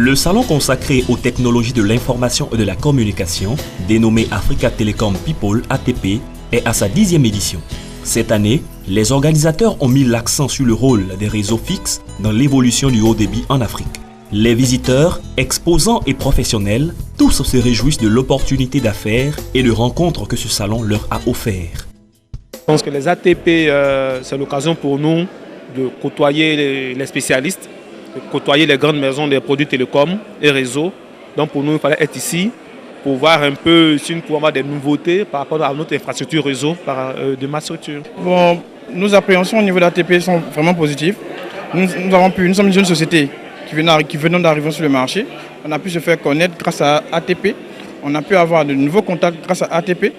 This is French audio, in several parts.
Le salon consacré aux technologies de l'information et de la communication, dénommé Africa Telecom People ATP, est à sa 10e édition. Cette année, les organisateurs ont mis l'accent sur le rôle des réseaux fixes dans l'évolution du haut débit en Afrique. Les visiteurs, exposants et professionnels, tous se réjouissent de l'opportunité d'affaires et de rencontres que ce salon leur a offert. Je pense que les ATP, c'est l'occasion pour nous de côtoyer les spécialistes, de côtoyer les grandes maisons des produits télécoms et réseaux. Donc pour nous, il fallait être ici pour voir un peu si nous pouvons avoir des nouveautés par rapport à notre infrastructure réseau de ma structure. Bon, nos appréhensions au niveau de l'ATP sont vraiment positives. Nous sommes une jeune société qui venons d'arriver sur le marché. On a pu se faire connaître grâce à ATP. On a pu avoir de nouveaux contacts grâce à ATP.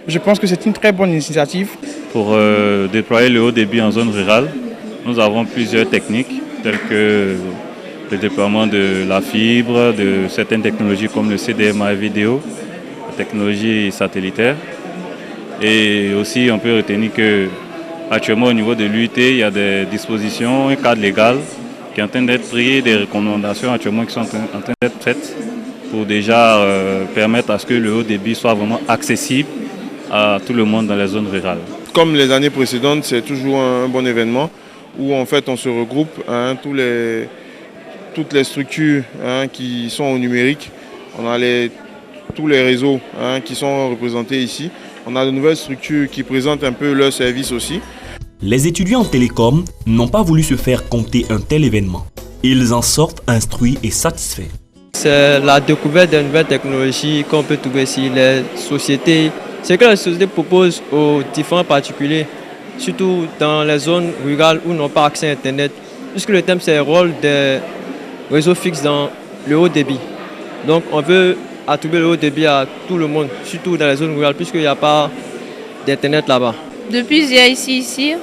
Je pense que c'est une très bonne initiative. Pour déployer le haut débit en zone rurale, nous avons plusieurs techniques telles que le déploiement de la fibre, de certaines technologies comme le CDMA vidéo, la technologie satellitaire. Et aussi, on peut retenir qu'actuellement, au niveau de l'UIT, il y a des dispositions, un cadre légal qui est en train d'être pris, des recommandations actuellement qui sont en train d'être faites pour déjà permettre à ce que le haut débit soit vraiment accessible à tout le monde dans les zones rurales. Comme les années précédentes, c'est toujours un bon événement où en fait on se regroupe, toutes les structures qui sont au numérique. On a tous les réseaux qui sont représentés ici. On a de nouvelles structures qui présentent un peu leurs services aussi. Les étudiants en télécom n'ont pas voulu se faire compter un tel événement. Ils en sortent instruits et satisfaits. C'est la découverte de nouvelles technologies qu'on peut trouver ici. Les sociétés, ce que les sociétés proposent aux différents particuliers, surtout dans les zones rurales où n'ont pas accès à Internet, puisque le thème c'est le rôle des réseaux fixes dans le haut débit. Donc on veut attribuer le haut débit à tout le monde, surtout dans les zones rurales, puisqu'il n'y a pas d'Internet là-bas. Depuis que j'ai ici,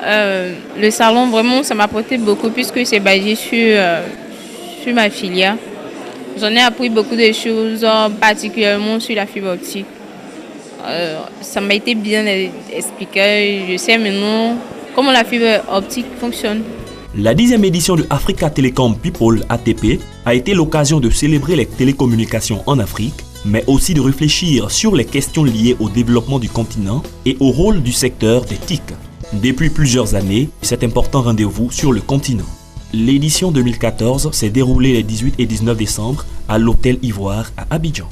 le salon, vraiment, ça m'a apporté beaucoup puisque c'est basé sur ma filière. J'en ai appris beaucoup de choses, particulièrement sur la fibre optique. Ça m'a été bien expliqué. Je sais maintenant comment la fibre optique fonctionne. La 10e édition de Africa Telecom People ATP a été l'occasion de célébrer les télécommunications en Afrique, mais aussi de réfléchir sur les questions liées au développement du continent et au rôle du secteur des TIC. Depuis plusieurs années, cet important rendez-vous sur le continent. L'édition 2014 s'est déroulée les 18 et 19 décembre à l'Hôtel Ivoire à Abidjan.